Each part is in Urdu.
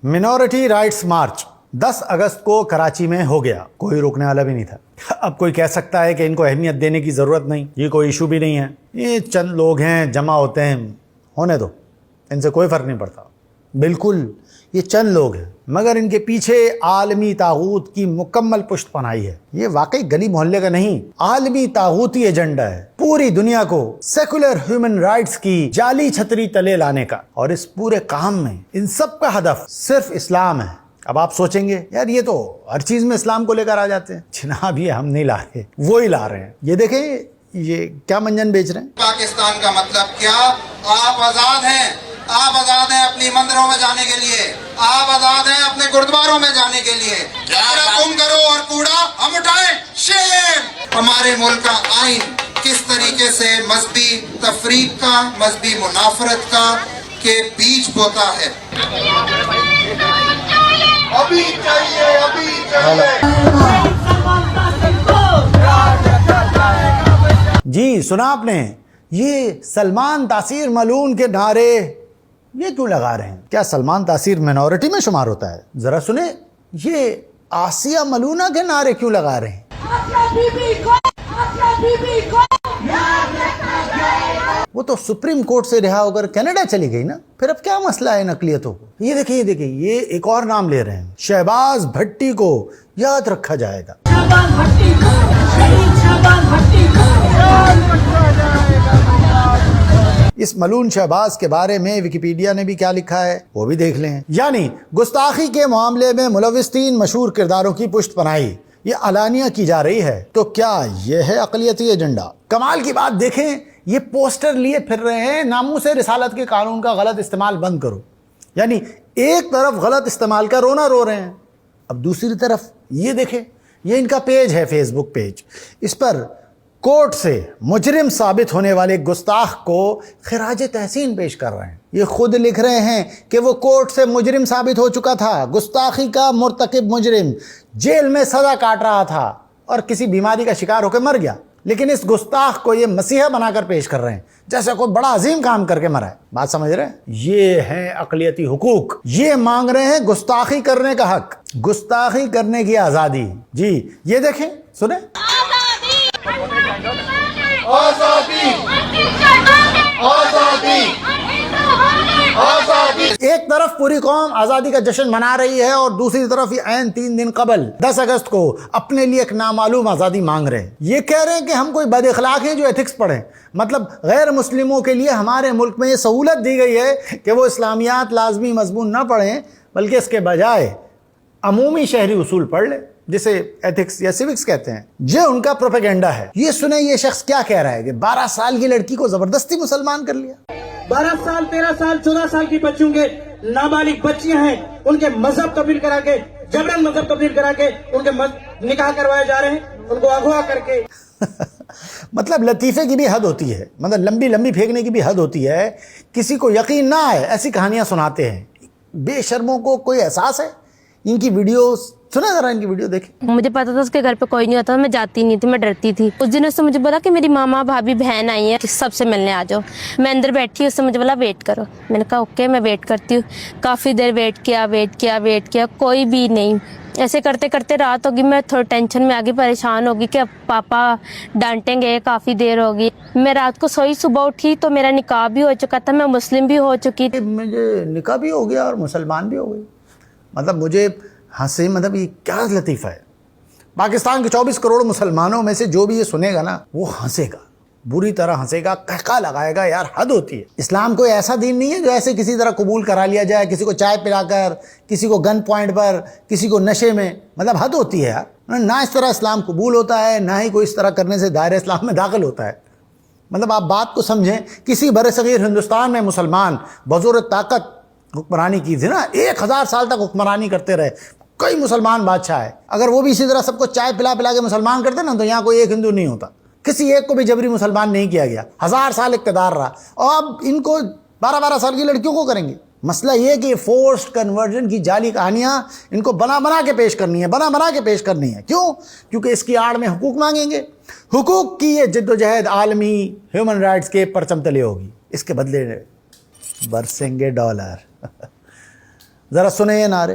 منورٹی رائٹس مارچ 10 اگست کو کراچی میں ہو گیا، کوئی روکنے والا بھی نہیں تھا۔ اب کوئی کہہ سکتا ہے کہ ان کو اہمیت دینے کی ضرورت نہیں، یہ کوئی ایشو بھی نہیں ہے، یہ چند لوگ ہیں جمع ہوتے ہیں، ہونے دو، ان سے کوئی فرق نہیں پڑتا۔ بالکل یہ چند لوگ ہیں، مگر ان کے پیچھے عالمی طاغوت کی مکمل پشت پناہی ہے۔ یہ واقعی گلی محلے کا نہیں، عالمی طاغوتی ایجنڈا ہے، پوری دنیا کو سیکولر ہیومن رائٹس کی جعلی چھتری تلے لانے کا، اور اس پورے کام میں ان سب کا ہدف صرف اسلام ہے۔ اب آپ سوچیں گے یار یہ تو ہر چیز میں اسلام کو لے کر آ جاتے ہیں۔ جناب یہ ہم نہیں لا رہے، وہی لا رہے ہیں۔ یہ دیکھیں یہ کیا منجن بیچ رہے ہیں۔ پاکستان کا مطلب کیا؟ آپ آزاد ہیں، آپ آزاد ہیں اپنی مندروں میں جانے کے لیے، آپ آزاد ہیں اپنے گردواروں میں جانے کے لیے۔ کچرا تم کرو اور کوڑا ہم اٹھائیں، شیم! ہمارے ملک کا آئین کس طریقے سے مذہبی تفریق کا، مذہبی منافرت کا کے بیج بوتا ہے۔ ابھی چاہیے، ابھی چاہیے۔ جی سنا آپ نے، یہ سلمان تاثیر ملعون کے نعرے یہ کیوں لگا رہے ہیں؟ کیا سلمان تاثیر منورٹی میں شمار ہوتا ہے؟ ذرا سنیں، یہ آسیہ ملونہ کے نعرے کیوں لگا رہے ہیں؟ وہ تو سپریم کورٹ سے رہا ہو کر کینیڈا چلی گئی نا، پھر اب کیا مسئلہ ہے نقلیتوں کو؟ یہ دیکھیں یہ ایک اور نام لے رہے ہیں، شہباز بھٹی کو یاد رکھا جائے گا۔ اس ملعون شہباز کے بارے میں ویکیپیڈیا نے بھی کیا لکھا ہے وہ بھی دیکھ لیں۔ یعنی گستاخی کے معاملے میں ملوث 3 مشہور کرداروں کی پشت پناہی یہ علانیہ کی جا رہی ہے، تو کیا یہ ہے اقلیتی ایجنڈا؟ کمال کی بات دیکھیں، یہ پوسٹر لیے پھر رہے ہیں ناموس رسالت کے قانون کا غلط استعمال بند کرو۔ یعنی ایک طرف غلط استعمال کا رونا رو رہے ہیں، اب دوسری طرف یہ دیکھیں، یہ ان کا پیج ہے، فیس بک پیج، اس پر کورٹ سے مجرم ثابت ہونے والے گستاخ کو خراج تحسین پیش کر رہے ہیں۔ یہ خود لکھ رہے ہیں کہ وہ کورٹ سے مجرم ثابت ہو چکا تھا، گستاخی کا مرتکب مجرم جیل میں سزا کاٹ رہا تھا اور کسی بیماری کا شکار ہو کے مر گیا، لیکن اس گستاخ کو یہ مسیحا بنا کر پیش کر رہے ہیں جیسے کوئی بڑا عظیم کام کر کے مرا ہے۔ بات سمجھ رہے ہیں؟ یہ ہیں اقلیتی حقوق، یہ مانگ رہے ہیں گستاخی کرنے کا حق، گستاخی کرنے کی آزادی۔ جی یہ دیکھیں، سنیں، آزادی، آزادی، آزادی۔ ایک طرف پوری قوم آزادی کا جشن منا رہی ہے اور دوسری طرف یہ عین 3 دن قبل 10 اگست کو اپنے لیے ایک نامعلوم آزادی مانگ رہے ہیں۔ یہ کہہ رہے ہیں کہ ہم کوئی بد اخلاق ہیں جو ایتھکس پڑھیں، مطلب غیر مسلموں کے لیے ہمارے ملک میں یہ سہولت دی گئی ہے کہ وہ اسلامیات لازمی مضمون نہ پڑھیں بلکہ اس کے بجائے عمومی شہری اصول پڑھ لیں، جسے ایتھکس یا سیوکس کہتے ہیں۔ یہ ان کا پروپیگنڈا ہے۔ یہ سنیں یہ شخص کیا کہہ رہا ہے کہ 12 سال کی لڑکی کو زبردستی مسلمان کر لیا۔ 12 سال 13 سال 14 سال کی بچیوں کے نابالغ بچیاں ہیں، ان کے مذہب تبدیل کرا کے، جبرن مذہب تبدیل کرا کے ان کے نکاح کروائے جا رہے ہیں، ان کو اغوا کر کے۔ مطلب لطیفے کی بھی حد ہوتی ہے، مطلب لمبی لمبی پھینکنے کی بھی حد ہوتی ہے۔ کسی کو یقین نہ آئے ایسی کہانیاں سناتے ہیں۔ بے شرموں کو کوئی احساس ہے؟ ان کی ویڈیوز سنا، ذرا ان کی ویڈیو دیکھیں۔ مجھے پتا تھا اس کے گھر پہ کوئی نہیں ہوتا، میں جاتی نہیں تھی، میں ڈرتی تھی۔ اس دن اس سے مجھے بولا کہ میری ماما بھابھی بہن آئی ہیں، سب سے ملنے آ جاؤ۔ میں اندر بیٹھی، اس سے مجھے بولا ویٹ کرو۔ میں نے کہا اوکے میں ویٹ کرتی ہوں۔ کافی دیر ویٹ کیا، کوئی بھی نہیں۔ ایسے کرتے کرتے رات ہوگی، میں تھوڑی ٹینشن میں آ گئی، پریشان ہوگی کہ اب پاپا ڈانٹیں گے، کافی دیر ہوگی۔ میں رات کو سوئی، صبح اٹھی تو میرا نکاح بھی ہو چکا تھا، میں مسلم بھی ہو چکی تھی۔ مجھے نکاح بھی ہو گیا اور مسلمان بھی ہو گئی، مطلب مجھے ہنسی، مطلب یہ کیا لطیفہ ہے۔ پاکستان کے 24 کروڑ مسلمانوں میں سے جو بھی یہ سنے گا نا وہ ہنسے گا، بری طرح ہنسے گا، قہقہ لگائے گا، یار حد ہوتی ہے۔ اسلام کوئی ایسا دین نہیں ہے جو ایسے کسی طرح قبول کرا لیا جائے، کسی کو چائے پلا کر، کسی کو گن پوائنٹ پر، کسی کو نشے میں، مطلب حد ہوتی ہے یار۔ نہ اس طرح اسلام قبول ہوتا ہے، نہ ہی کوئی اس طرح کرنے سے دائرہ اسلام میں داخل ہوتا ہے۔ مطلب آپ بات کو سمجھیں، کسی برصغیر ہندوستان میں مسلمان بزور طاقت حکمرانی کی تھی نا، 1000 سال تک حکمرانی کرتے رہے، کئی مسلمان بادشاہ ہے، اگر وہ بھی اسی طرح سب کو چائے پلا پلا کے مسلمان کرتے نا تو یہاں کوئی ایک ہندو نہیں ہوتا، کسی ایک کو بھی جبری مسلمان نہیں کیا گیا، 1000 سال اقتدار رہا، اور اب ان کو 12 سال کی لڑکیوں کو کریں گے۔ مسئلہ یہ کہ فورسڈ کنورژن کی جعلی کہانیاں ان کو بنا بنا کے پیش کرنی ہے، کیوں؟ کیونکہ اس کی آڑ میں حقوق مانگیں گے۔ حقوق کی یہ جد و جہد عالمی ہیومن رائٹس کے پرچم تلے ہوگی، اس کے بدلے برسیں گے ڈالر۔ ذرا سنیں یہ نعرے،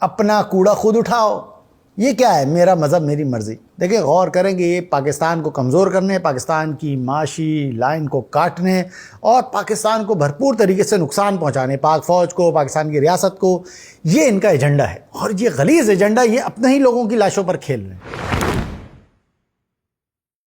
اپنا کوڑا خود اٹھاؤ. یہ کیا ہے؟ میرا مذہب میری مرضی. دیکھیں غور کریں کہ یہ پاکستان کو کمزور کرنے، پاکستان کی معاشی لائن کو کاٹنے اور پاکستان کو بھرپور طریقے سے نقصان پہنچانے، پاک فوج کو، پاکستان کی ریاست کو، یہ ان کا ایجنڈا ہے. اور یہ غلیظ ایجنڈا، یہ اپنے ہی لوگوں کی لاشوں پر کھیل رہے ہیں.